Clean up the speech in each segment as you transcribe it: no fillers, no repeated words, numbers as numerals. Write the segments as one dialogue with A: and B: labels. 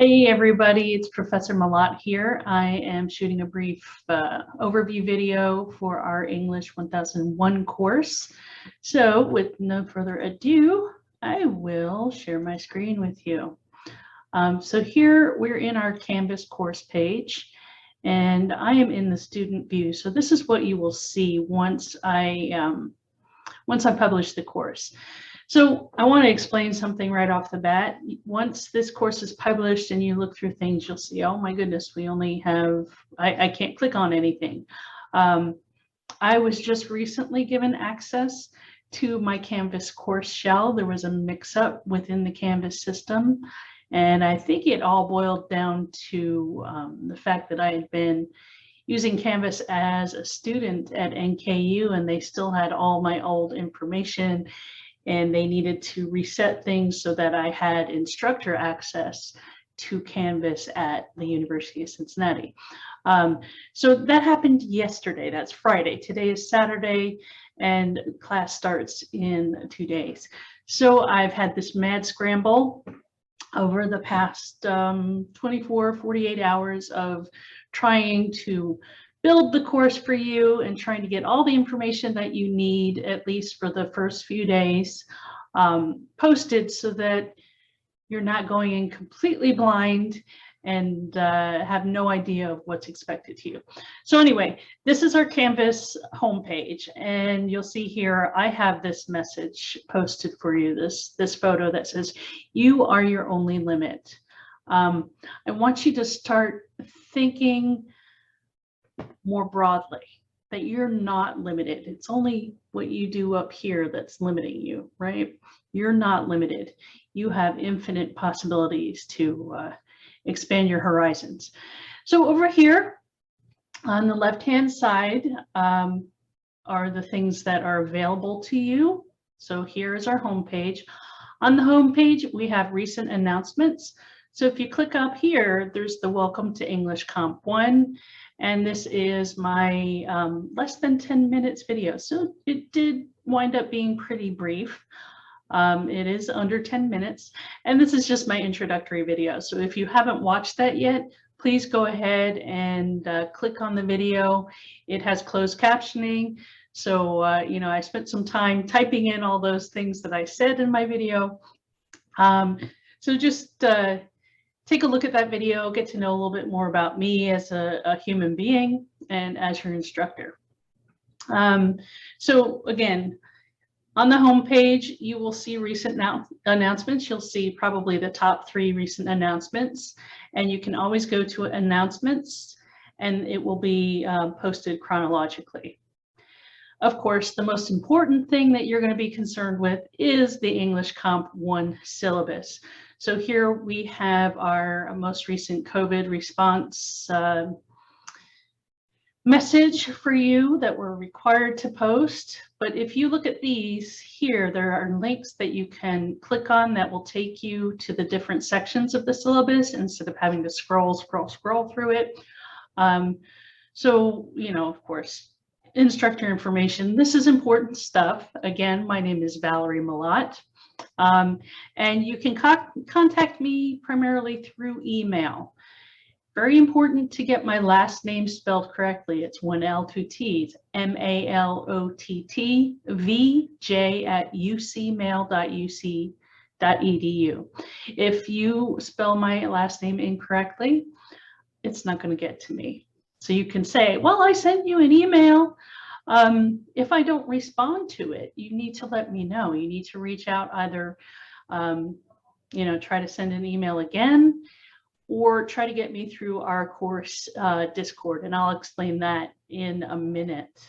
A: Hey everybody, it's Professor Malat here. I am shooting a brief overview video for our English 1001 course. So with no further ado, I will share my screen with you. So here we're in our Canvas course page and I am in the student view. So this is what you will see once I publish the course. So I want to explain something right off the bat. Once this course is published and you look through things, you'll see, oh my goodness, we only have, I can't click on anything. I was just recently given access to my Canvas course shell. There was a mix-up within the Canvas system, and I think it all boiled down to the fact that I had been using Canvas as a student at NKU, and they still had all my old information, and they needed to reset things so that I had instructor access to Canvas at the University of Cincinnati. So that happened yesterday. That's Friday. Today is Saturday, and class starts in 2 days. So I've had this mad scramble over the past 24, 48 hours of trying to build the course for you and trying to get all the information that you need, at least for the first few days, posted so that you're not going in completely blind and have no idea of what's expected to you. So anyway, this is our Canvas homepage, and you'll see here I have this message posted for you, this photo that says, "You are your only limit." I want you to start thinking more broadly, that you're not limited. It's only what you do up here that's limiting you, right? You're not limited. You have infinite possibilities to expand your horizons. So over here on the left-hand side are the things that are available to you. So here is our homepage. On the homepage, we have recent announcements. So if you click up here, there's the Welcome to English Comp 1. And this is my less than 10 minutes video. So it did wind up being pretty brief. It is under 10 minutes. And this is just my introductory video. So if you haven't watched that yet, please go ahead and click on the video. It has closed captioning. So, you know, I spent some time typing in all those things that I said in my video. So just take a look at that video, get to know a little bit more about me as a human being and as your instructor. So again, on the homepage, you will see recent announcements. You'll see probably the top 3 recent announcements, and you can always go to announcements and it will be posted chronologically. Of course, the most important thing that you're going to be concerned with is the English Comp 1 syllabus. So here we have our most recent COVID response message for you that we're required to post. But if you look at these here, there are links that you can click on that will take you to the different sections of the syllabus instead of having to scroll through it. So, you know, of course, instructor information. This is important stuff. Again, my name is Valerie Malat. And you can contact me primarily through email. Very important to get my last name spelled correctly. It's 1 L 2 T's, malottvj@ucmail.uc.edu. If you spell my last name incorrectly, it's not going to get to me. So you can say, well, I sent you an email. If I don't respond to it, you need to let me know. You need to reach out, either, you know, try to send an email again, or try to get me through our course Discord, and I'll explain that in a minute.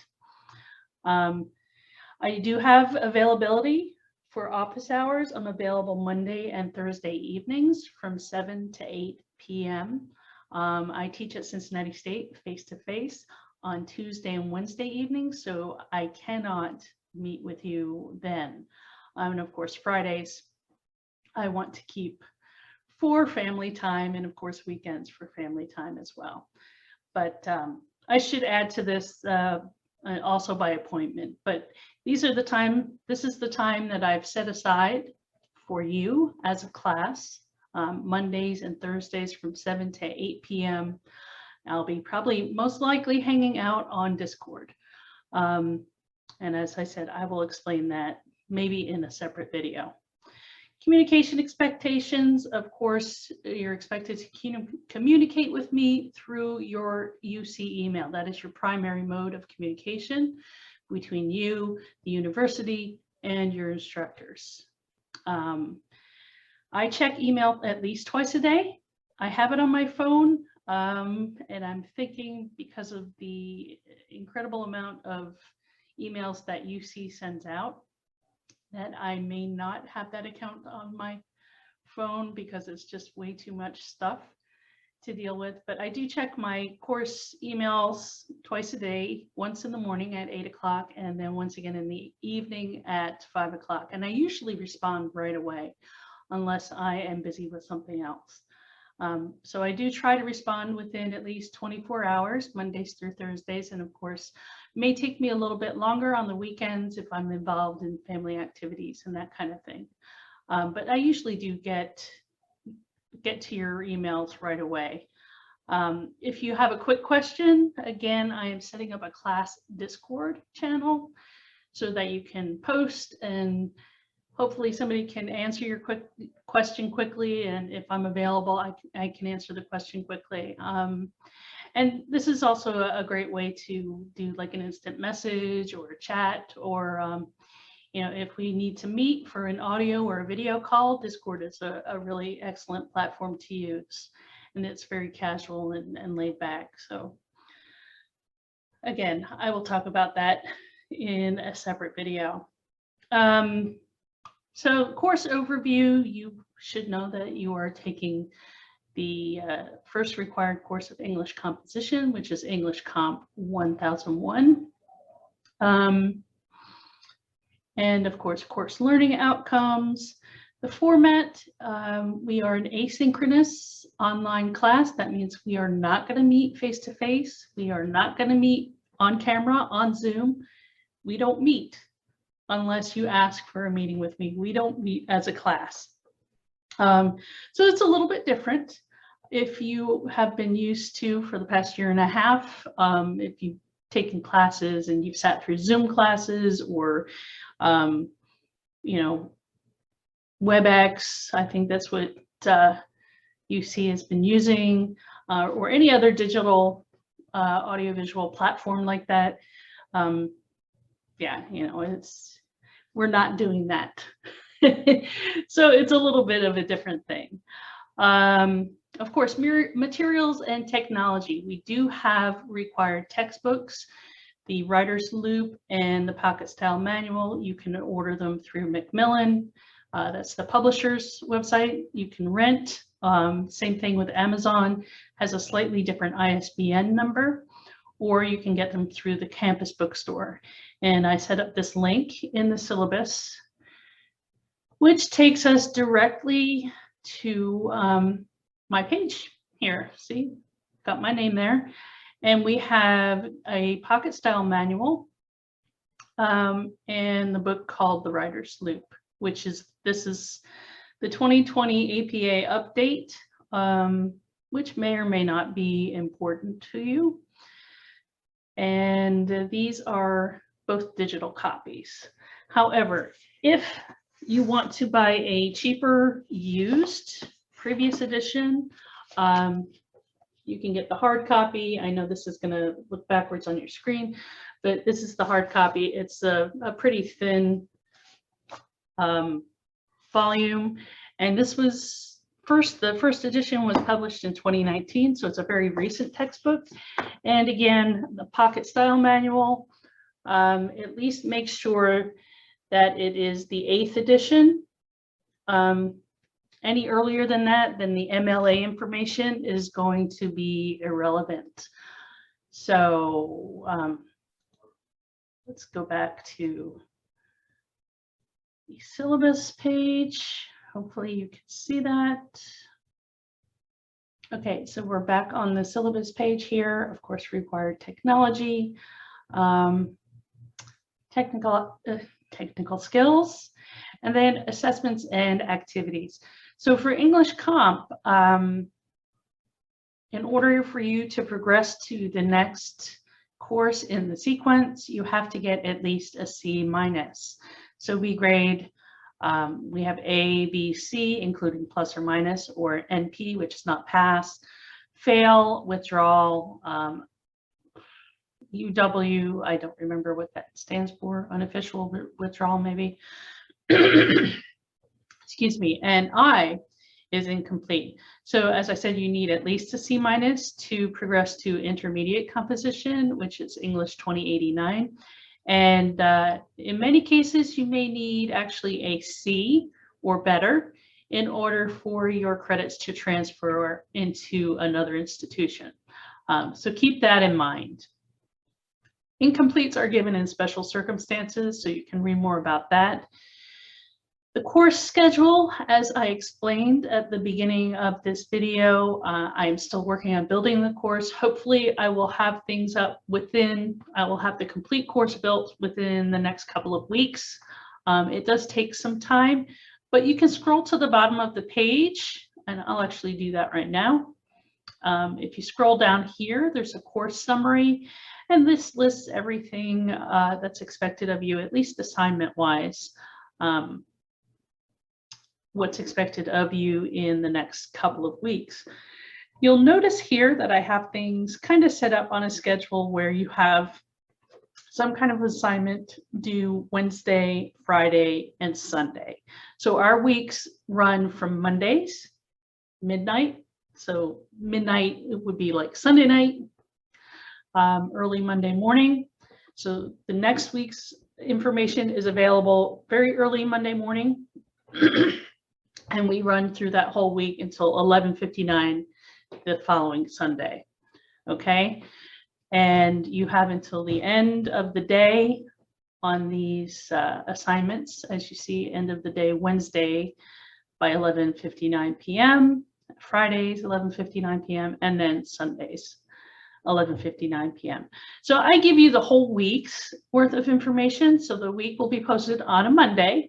A: I do have availability for office hours. I'm available Monday and Thursday evenings from 7 to 8 p.m. I teach at Cincinnati State face-to-face on Tuesday and Wednesday evenings, so I cannot meet with you then. And of course, Fridays, I want to keep for family time, and of course, weekends for family time as well. But I should add to this also by appointment, but this is the time that I've set aside for you as a class Mondays and Thursdays from 7 to 8 p.m. I'll be probably most likely hanging out on Discord. And as I said, I will explain that maybe in a separate video. Communication expectations, of course, you're expected to communicate with me through your UC email. That is your primary mode of communication between you, the university, and your instructors. I check email at least twice a day. I have it on my phone, and I'm thinking because of the incredible amount of emails that UC sends out, that I may not have that account on my phone because it's just way too much stuff to deal with. But I do check my course emails twice a day, once in the morning at 8 o'clock, and then once again in the evening at 5 o'clock. And I usually respond right away, unless I am busy with something else. So I do try to respond within at least 24 hours, Mondays through Thursdays. And of course, may take me a little bit longer on the weekends if I'm involved in family activities and that kind of thing. But I usually do get to your emails right away. If you have a quick question, again, I am setting up a class Discord channel so that you can post, and hopefully somebody can answer your quick question quickly. And if I'm available, I can answer the question quickly. And this is also a great way to do like an instant message or a chat, or if we need to meet for an audio or a video call, Discord is a really excellent platform to use. And it's very casual and laid back. So again, I will talk about that in a separate video. So course overview, you should know that you are taking the first required course of English composition, which is English Comp 1001. And of course, course learning outcomes. The format, we are an asynchronous online class. That means we are not going to meet face-to-face. We are not going to meet on camera, on Zoom. We don't meet unless you ask for a meeting with me. We don't meet as a class. So it's a little bit different. If you have been used to, for the past year and a half, if you've taken classes and you've sat through Zoom classes or, WebEx, I think that's what UC has been using, or any other digital audiovisual platform like that. We're not doing that. So it's a little bit of a different thing. Of course, materials and technology. We do have required textbooks, the Writer's Loop and the Pocket Style Manual. You can order them through Macmillan. That's the publisher's website. You can rent. Same thing with Amazon, has a slightly different ISBN number, or you can get them through the campus bookstore. And I set up this link in the syllabus, which takes us directly to my page here. See, got my name there. And we have a Pocket Style Manual and the book called The Writer's Loop, this is the 2020 APA update, which may or may not be important to you. And these are both digital copies. However, if you want to buy a cheaper used previous edition, you can get the hard copy. I know this is going to look backwards on your screen, but this is the hard copy. It's a pretty thin volume, and this was the first edition was published in 2019, so it's a very recent textbook. And again, the Pocket Style Manual, at least make sure that it is the 8th edition. Any earlier than that, then the MLA information is going to be irrelevant. So let's go back to the syllabus page. Hopefully you can see that. Okay, so we're back on the syllabus page here. Of course, required technology, technical skills, and then assessments and activities. So for English Comp, in order for you to progress to the next course in the sequence, you have to get at least a C-. So we grade, we have A, B, C, including plus or minus, or NP, which is not pass, fail, withdrawal, UW, I don't remember what that stands for, unofficial withdrawal maybe. Excuse me, and I is incomplete. So as I said, you need at least a C- to progress to intermediate composition, which is English 2089. And in many cases, you may need actually a C or better in order for your credits to transfer into another institution. So keep that in mind. Incompletes are given in special circumstances, so you can read more about that. The course schedule, as I explained at the beginning of this video, I'm still working on building the course. Hopefully I will have things up I will have the complete course built within the next couple of weeks. It does take some time, but you can scroll to the bottom of the page, and I'll actually do that right now. If you scroll down here, there's a course summary, and this lists everything that's expected of you, at least assignment-wise. What's expected of you in the next couple of weeks. You'll notice here that I have things kind of set up on a schedule where you have some kind of assignment due Wednesday, Friday, and Sunday. So our weeks run from Mondays, midnight. So midnight, it would be like Sunday night, early Monday morning. So the next week's information is available very early Monday morning. And we run through that whole week until 11:59 the following Sunday, okay? And you have until the end of the day on these assignments, as you see, end of the day Wednesday by 11:59 p.m., Fridays 11:59 p.m., and then Sundays 11:59 p.m. So I give you the whole week's worth of information. So the week will be posted on a Monday.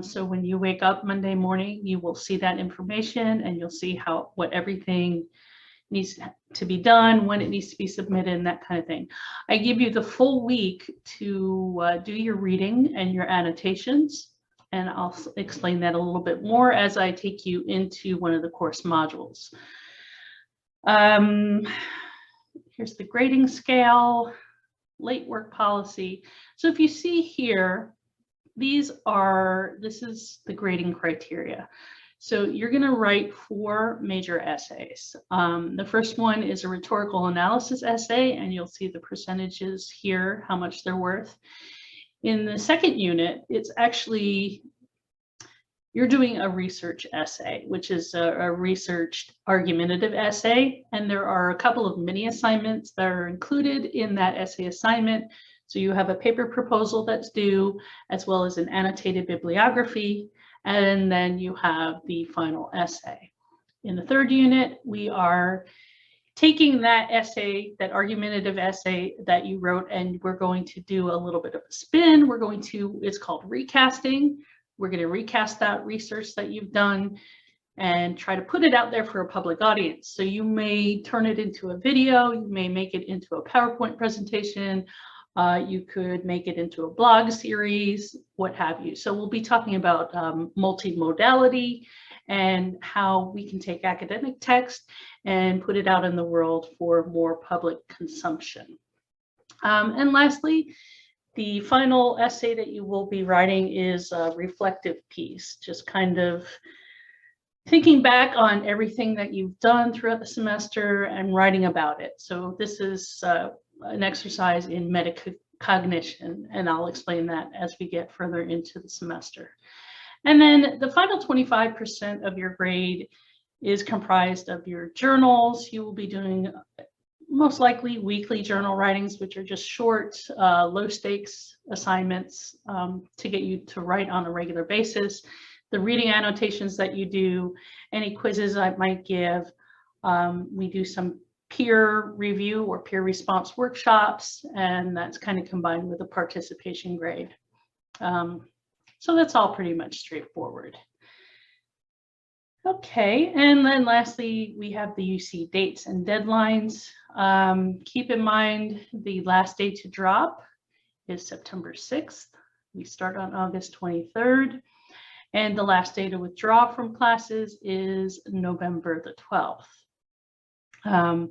A: So when you wake up Monday morning, you will see that information, and you'll see what everything needs to be done, when it needs to be submitted, and that kind of thing. I give you the full week to do your reading and your annotations, and I'll explain that a little bit more as I take you into one of the course modules. Here's the grading scale, late work policy. So if you see here, this is the grading criteria. So you're going to write 4 major essays. The first one is a rhetorical analysis essay, and you'll see the percentages here, how much they're worth. In the second unit, it's actually, you're doing a research essay, which is a researched argumentative essay. And there are a couple of mini assignments that are included in that essay assignment. So you have a paper proposal that's due, as well as an annotated bibliography, and then you have the final essay. In the third unit, we are taking that essay, that argumentative essay that you wrote, and we're going to do a little bit of a spin. It's called recasting. We're going to recast that research that you've done and try to put it out there for a public audience. So you may turn it into a video, you may make it into a PowerPoint presentation, you could make it into a blog series, what have you. So we'll be talking about multimodality and how we can take academic text and put it out in the world for more public consumption. And lastly, the final essay that you will be writing is a reflective piece, just kind of thinking back on everything that you've done throughout the semester and writing about it. So this is an exercise in metacognition, and I'll explain that as we get further into the semester. And then the final 25% of your grade is comprised of your journals. You will be doing most likely weekly journal writings, which are just short, low stakes assignments to get you to write on a regular basis. The reading annotations that you do, any quizzes I might give. We do some peer review or peer response workshops, and that's kind of combined with a participation grade. So that's all pretty much straightforward. Okay, and then lastly, we have the UC dates and deadlines. Keep in mind the last day to drop is September 6th. We start on August 23rd. And the last day to withdraw from classes is November the 12th.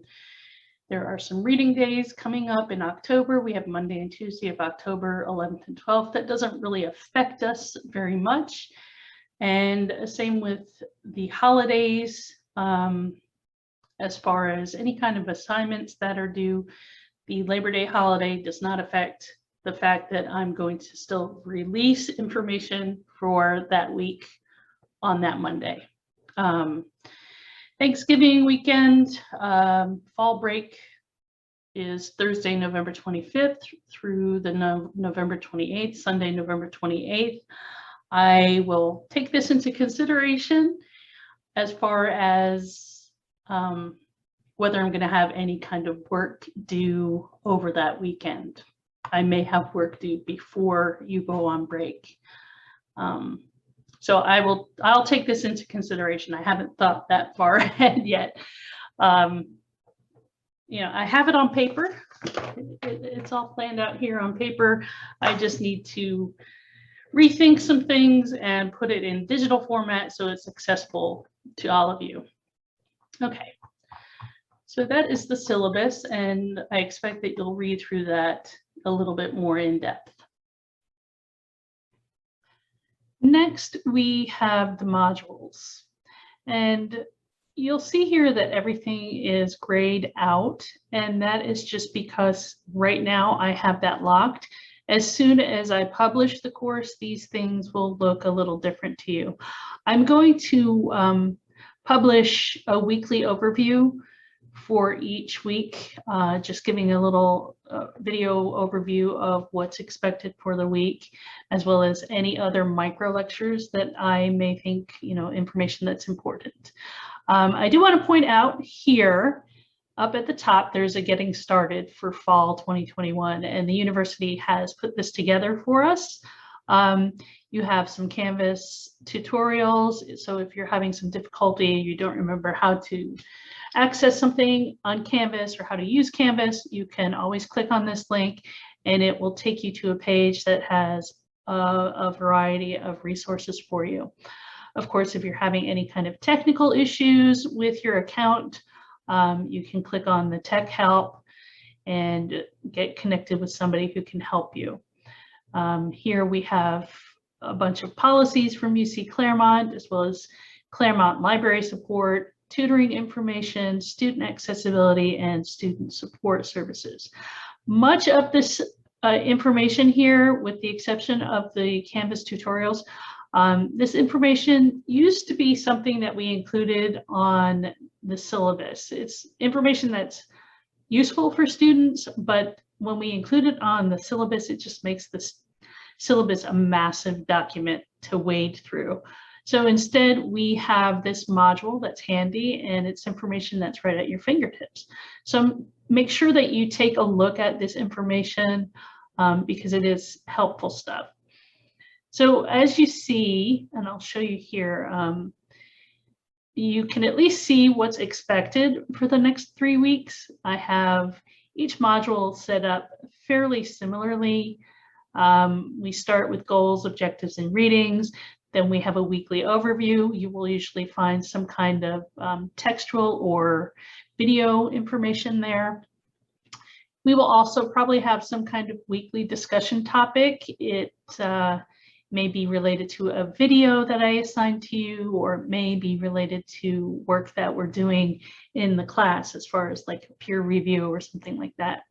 A: There are some reading days coming up in October. We have Monday and Tuesday of October 11th and 12th. That doesn't really affect us very much. And same with the holidays. As far as any kind of assignments that are due, the Labor Day holiday does not affect the fact that I'm going to still release information for that week on that Monday. Thanksgiving weekend, fall break is Thursday, November 25th through the November 28th, Sunday, November 28th. I will take this into consideration as far as whether I'm going to have any kind of work due over that weekend. I may have work due before you go on break. So I'll take this into consideration. I haven't thought that far ahead yet. You know, I have it on paper. It's all planned out here on paper. I just need to rethink some things and put it in digital format so it's accessible to all of you. Okay, so that is the syllabus, and I expect that you'll read through that a little bit more in depth. Next, we have the modules, and you'll see here that everything is grayed out, and that is just because right now I have that locked. As soon as I publish the course, these things will look a little different to you. I'm going to publish a weekly overview for each week, just giving a little video overview of what's expected for the week, as well as any other micro lectures that I may think, you know, information that's important. I do want to point out here, up at the top, there's a getting started for fall 2021, and the university has put this together for us. You have some Canvas tutorials, so if you're having some difficulty, you don't remember how to access something on Canvas or how to use Canvas, you can always click on this link and it will take you to a page that has a variety of resources for you. Of course, if you're having any kind of technical issues with your account, you can click on the tech help and get connected with somebody who can help you. Here we have a bunch of policies from UC Clermont, as well as Clermont library support, tutoring information, student accessibility, and student support services. Much of this information here, with the exception of the Canvas tutorials, this information used to be something that we included on the syllabus. It's information that's useful for students, but when we include it on the syllabus, it just makes this syllabus a massive document to wade through. So instead, we have this module that's handy, and it's information that's right at your fingertips. So make sure that you take a look at this information because it is helpful stuff. So as you see, and I'll show you here, you can at least see what's expected for the next 3 weeks. I have each module set up fairly similarly. We start with goals, objectives, and readings. Then we have a weekly overview. You will usually find some kind of textual or video information there. We will also probably have some kind of weekly discussion topic. It may be related to a video that I assigned to you, or it may be related to work that we're doing in the class as far as like a peer review or something like that.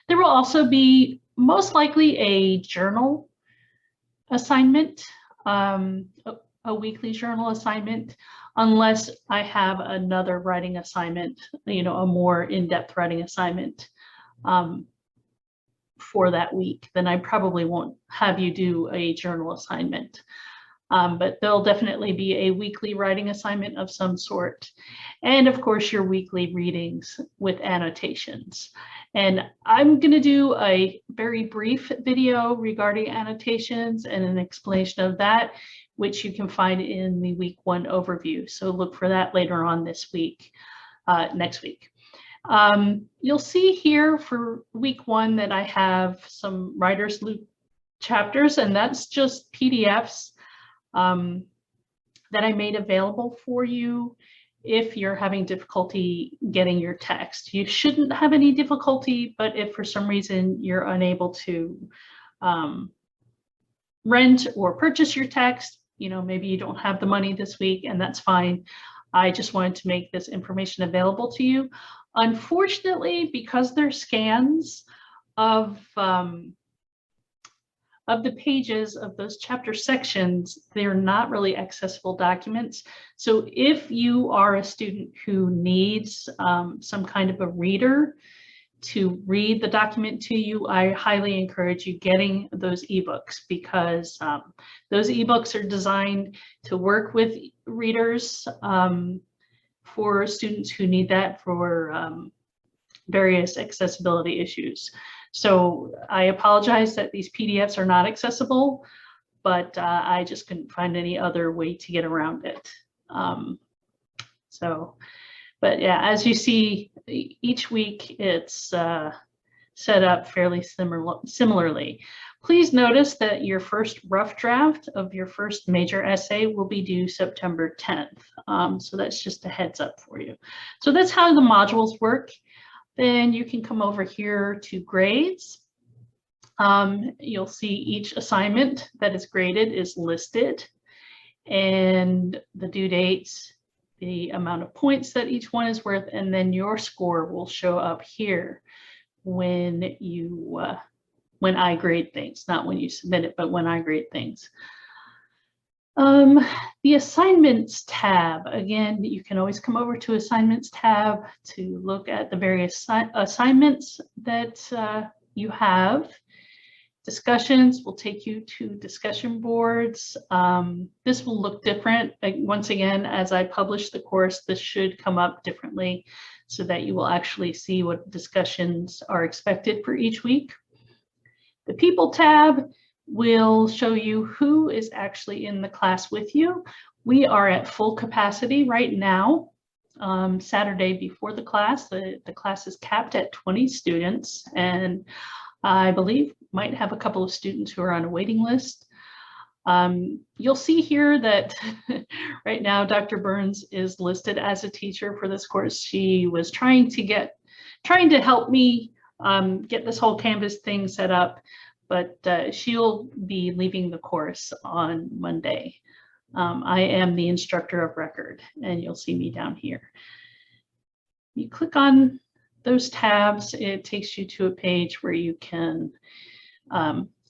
A: There will also be most likely a journal assignment, a weekly journal assignment, unless I have another writing assignment, you know, a more in-depth writing assignment for that week. Then I probably won't have you do a journal assignment. But there'll definitely be a weekly writing assignment of some sort. And of course, your weekly readings with annotations. And I'm going to do a very brief video regarding annotations and an explanation of that. which you can find in the week 1 overview. So look for that later on this week, next week. You'll see here for week 1 that I have some Writer's Loop chapters, and that's just PDFs that I made available for you if you're having difficulty getting your text. You shouldn't have any difficulty, but if for some reason you're unable to rent or purchase your text, you know, maybe you don't have the money this week, and that's fine. I just wanted to make this information available to you. Unfortunately, because they're scans of the pages of those chapter sections, they're not really accessible documents. So if you are a student who needs some kind of a reader to read the document to you, I highly encourage you getting those ebooks, because those ebooks are designed to work with readers for students who need that for various accessibility issues. So I apologize that these PDFs are not accessible, but I just couldn't find any other way to get around it. But yeah, as you see, each week it's set up fairly similarly. Please notice that your first rough draft of your first major essay will be due September 10th. So that's just a heads up for you. So that's how the modules work. Then you can come over here to grades. You'll see each assignment that is graded is listed, and the due dates, the amount of points that each one is worth, and then your score will show up here when you when I grade things, not when you submit it, but when I grade things. The assignments tab, again, you can always come over to assignments tab to look at the various assignments that you have. Discussions will take you to discussion boards. This will look different. Once again, as I publish the course, this should come up differently so that you will actually see what discussions are expected for each week. The people tab will show you who is actually in the class with you. We are at full capacity right now. Saturday before the class is capped at 20 students, and I believe might have a couple of students who are on a waiting list. You'll see here that right now Dr. Burns is listed as a teacher for this course. She was trying to help me get this whole Canvas thing set up, but she'll be leaving the course on Monday. I am the instructor of record, and you'll see me down here. You click on those tabs, it takes you to a page where you can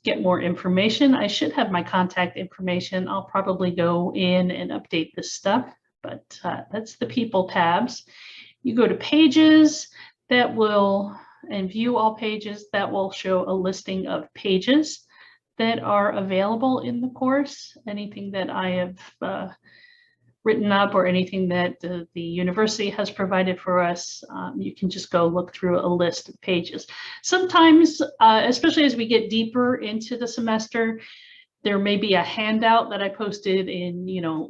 A: get more information. I should have my contact information. I'll probably go in and update this stuff, but that's the people tabs. You go to pages and view all pages. That will show a listing of pages that are available in the course. Anything that I have written up or anything that the university has provided for us, you can just go look through a list of pages. Sometimes, especially as we get deeper into the semester, there may be a handout that I posted in,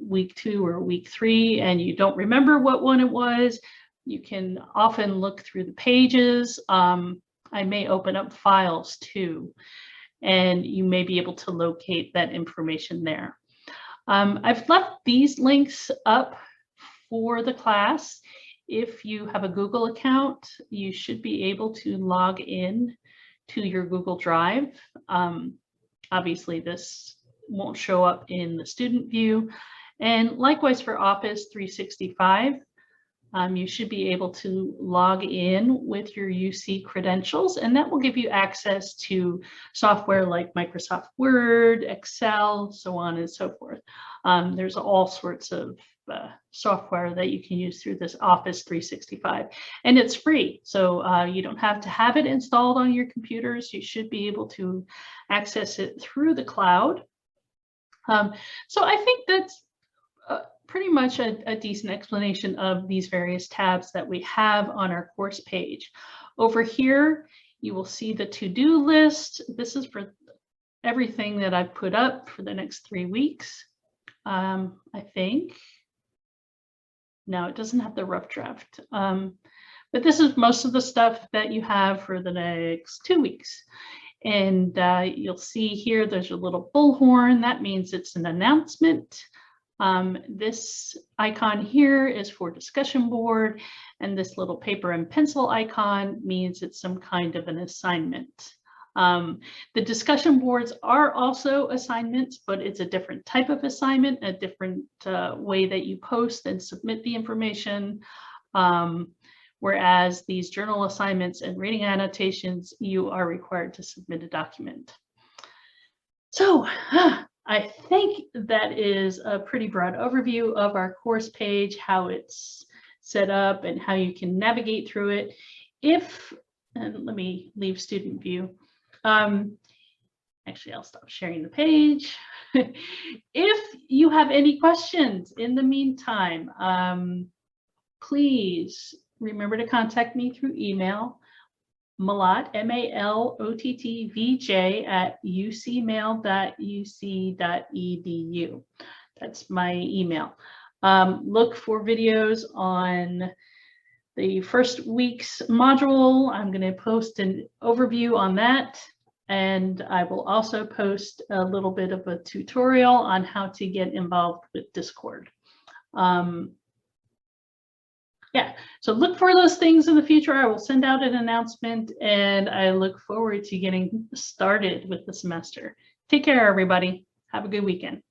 A: week 2 or week 3, and you don't remember what one it was. You can often look through the pages. I may open up files too, and you may be able to locate that information there. I've left these links up for the class. If you have a Google account, you should be able to log in to your Google Drive. Obviously, this won't show up in the student view. And likewise for Office 365, you should be able to log in with your UC credentials, and that will give you access to software like Microsoft Word, Excel, so on and so forth. There's all sorts of software that you can use through this Office 365, and it's free. So you don't have to have it installed on your computers. You should be able to access it through the cloud. So I think that's pretty much a decent explanation of these various tabs that we have on our course page. Over here, you will see the to-do list. This is for everything that I've put up for the next 3 weeks. I think. No, it doesn't have the rough draft. But this is most of the stuff that you have for the next 2 weeks. And you'll see here, there's a little bullhorn. That means it's an announcement. This icon here is for discussion board, and this little paper and pencil icon means it's some kind of an assignment. The discussion boards are also assignments, but it's a different type of assignment, a different way that you post and submit the information. Whereas these journal assignments and reading annotations, you are required to submit a document. So I think that is a pretty broad overview of our course page, how it's set up and how you can navigate through it. And let me leave student view. Actually, I'll stop sharing the page. If you have any questions in the meantime, please remember to contact me through email, Malott, MALOTTVJ @ucmail.uc.edu. That's my email. Look for videos on the first week's module. I'm going to post an overview on that. And I will also post a little bit of a tutorial on how to get involved with Discord. Yeah, so look for those things in the future. I will send out an announcement, and I look forward to getting started with the semester. Take care, everybody. Have a good weekend.